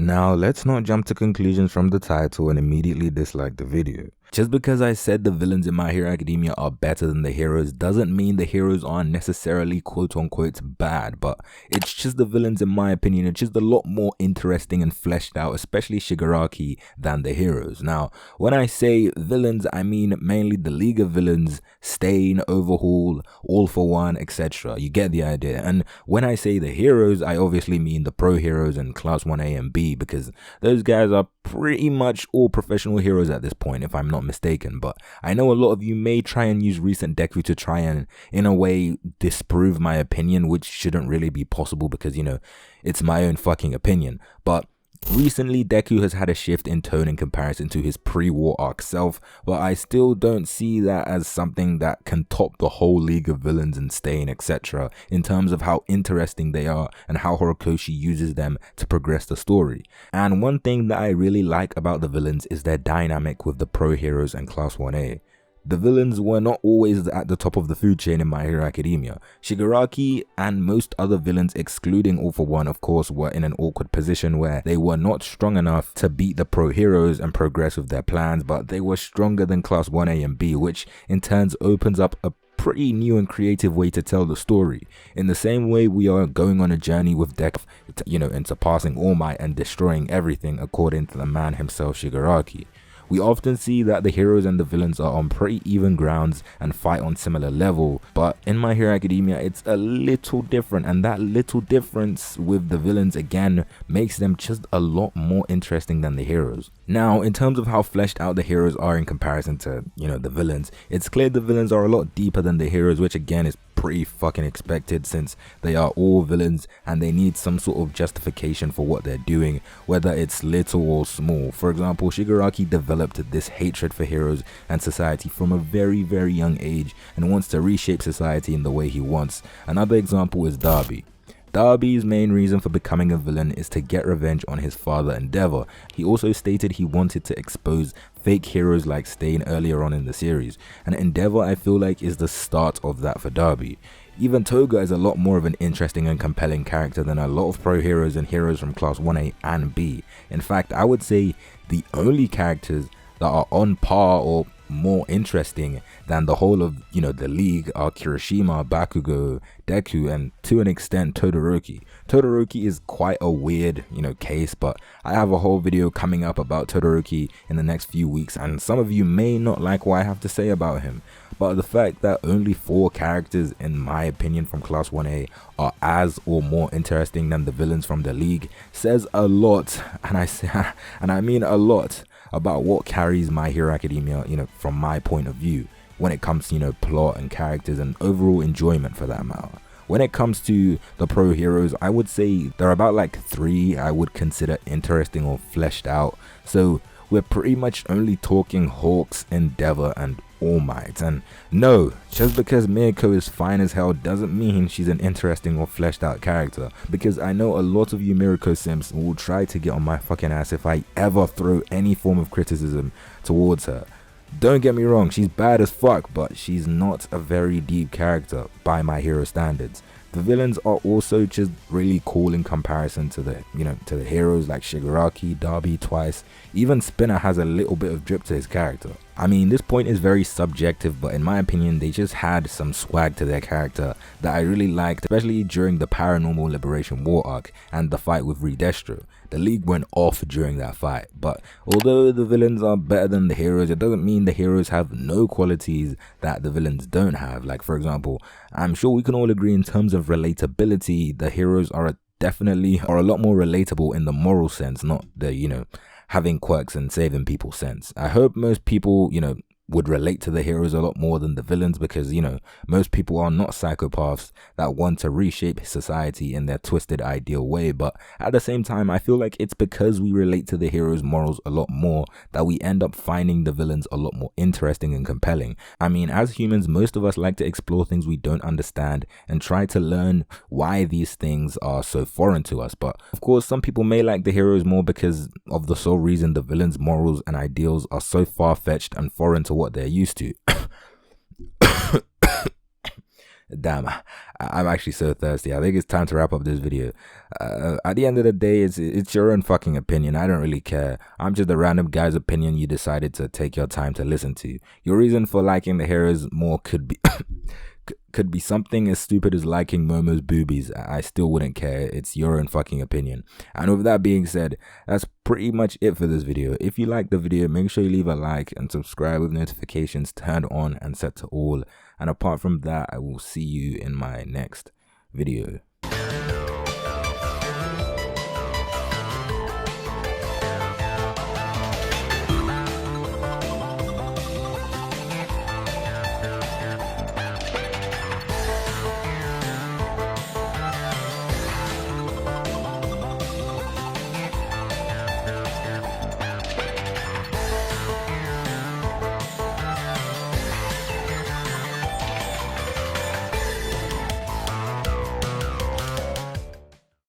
Now, let's not jump to conclusions from the title and immediately dislike the video. Just because I said the villains in My Hero Academia are better than the heroes doesn't mean the heroes aren't necessarily quote-unquote bad, but it's just the villains, in my opinion, are just a lot more interesting and fleshed out, especially Shigaraki, than the heroes. Now, when I say villains, I mean mainly the League of Villains, Stain, Overhaul, All for One, etc. You get the idea. And when I say the heroes, I obviously mean the pro heroes and Class 1A and B, because those guys are pretty much all professional heroes at this point, if I'm not mistaken. But I know a lot of you may try and use recent Deku to try and, in a way, disprove my opinion, which shouldn't really be possible because, you know, it's my own fucking opinion. But recently, Deku has had a shift in tone in comparison to his pre-war arc self, but I still don't see that as something that can top the whole League of Villains and Stain, etc. in terms of how interesting they are and how Horikoshi uses them to progress the story. And one thing that I really like about the villains is their dynamic with the pro heroes and Class 1A. The villains were not always at the top of the food chain in My Hero Academia. Shigaraki and most other villains, excluding All for One, of course, were in an awkward position where they were not strong enough to beat the pro heroes and progress with their plans, but they were stronger than Class 1A and B, which in turn opens up a pretty new and creative way to tell the story. In the same way we are going on a journey with Deku, you know, and surpassing All Might and destroying everything according to the man himself, Shigaraki. We often see that the heroes and the villains are on pretty even grounds and fight on similar level, but in My Hero Academia it's a little different, and that little difference with the villains again makes them just a lot more interesting than the heroes. Now, in terms of how fleshed out the heroes are in comparison to, you know, the villains, it's clear the villains are a lot deeper than the heroes, which again is pretty fucking expected since they are all villains and they need some sort of justification for what they're doing, whether it's little or small. For example, Shigaraki developed this hatred for heroes and society from a very, very young age and wants to reshape society in the way he wants. Another example is Darby. Darby's main reason for becoming a villain is to get revenge on his father Endeavor. He also stated he wanted to expose fake heroes like Stain earlier on in the series, and Endeavor I feel like is the start of that for Darby. Even Toga is a lot more of an interesting and compelling character than a lot of pro heroes and heroes from Class 1A and B. In fact, I would say the only characters that are on par or more interesting than the whole of, you know, the league are Kirishima, Bakugo, Deku, and to an extent Todoroki. Todoroki is quite a weird, you know, case, but I have a whole video coming up about Todoroki in the next few weeks, and some of you may not like what I have to say about him. But the fact that only 4 characters, in my opinion, from Class 1A are as or more interesting than the villains from the league says a lot, and I mean a lot, about what carries My Hero Academia, you know, from my point of view, when it comes to, you know, plot and characters and overall enjoyment for that matter. When it comes to the pro heroes, I would say there are about like 3 I would consider interesting or fleshed out. So we're pretty much only talking Hawks, Endeavor, and All Might. And no, just because Miyako is fine as hell doesn't mean she's an interesting or fleshed out character, because I know a lot of you Mirako Sims will try to get on my fucking ass if I ever throw any form of criticism towards her. Don't get me wrong, she's bad as fuck, but she's not a very deep character by My Hero standards. The villains are also just really cool in comparison to the, you know, to the heroes like Shigaraki, Darby twice. Even Spinner has a little bit of drip to his character. I mean, this point is very subjective, but in my opinion, they just had some swag to their character that I really liked, especially during the Paranormal Liberation War arc and the fight with Redestro. The league went off during that fight, but although the villains are better than the heroes, it doesn't mean the heroes have no qualities that the villains don't have. Like, for example, I'm sure we can all agree in terms of relatability, the heroes are definitely a lot more relatable in the moral sense, not the, you know, having quirks and saving people sense. I hope most people, you know, would relate to the heroes a lot more than the villains, because, you know, most people are not psychopaths that want to reshape society in their twisted ideal way. But at the same time, I feel like it's because we relate to the heroes' morals a lot more that we end up finding the villains a lot more interesting and compelling. I mean, as humans, most of us like to explore things we don't understand and try to learn why these things are so foreign to us. But of course, some people may like the heroes more because of the sole reason the villains' morals and ideals are so far-fetched and foreign to what they're used to. Damn, I'm actually so thirsty. I think it's time to wrap up this video. At the end of the day, it's your own fucking opinion. I don't really care. I'm just a random guy's opinion you decided to take your time to listen to. Your reason for liking the heroes more could be could be something as stupid as liking Momo's boobies. I still wouldn't care. It's your own fucking opinion. And with that being said, that's pretty much it for this video. If you liked the video, make sure you leave a like and subscribe with notifications turned on and set to all. And apart from that, I will see you in my next video.